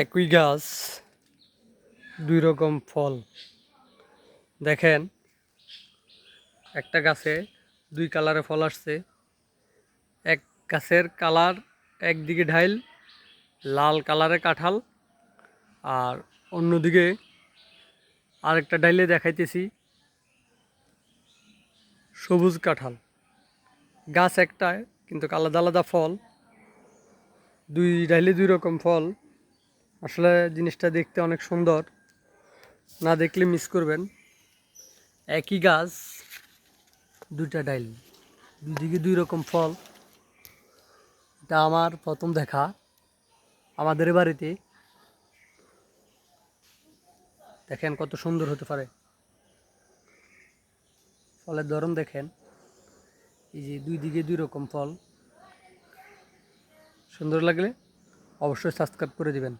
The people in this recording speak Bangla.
একই গাছ দুই রকম ফল। দেখেন, একটা গাছে দুই কালারে ফল আসছে। এক গাছের কালার একদিকে ঢাইল লাল কালারে কাঁঠাল, আর অন্যদিকে আরেকটা ডাইলে দেখাইতেছি সবুজ কাঁঠাল। গাছ একটাই কিন্তু আলাদা আলাদা ফল, দুই ডাইলে দুই রকম ফল। আসলে জিনিসটা দেখতে অনেক সুন্দর, না দেখলে মিস করবেন। একই গাছ দুইটা ডাইল, দুইদিকে দুই রকম ফল। এটা আমার প্রথম দেখা আমাদের বাড়িতে। দেখেন কত সুন্দর হতে পারে, ফলের ধরন দেখেন। এই যে দুই দিকে দুই রকম ফল। সুন্দর লাগলে অবশ্যই সাবস্ক্রাইব করে দিবেন।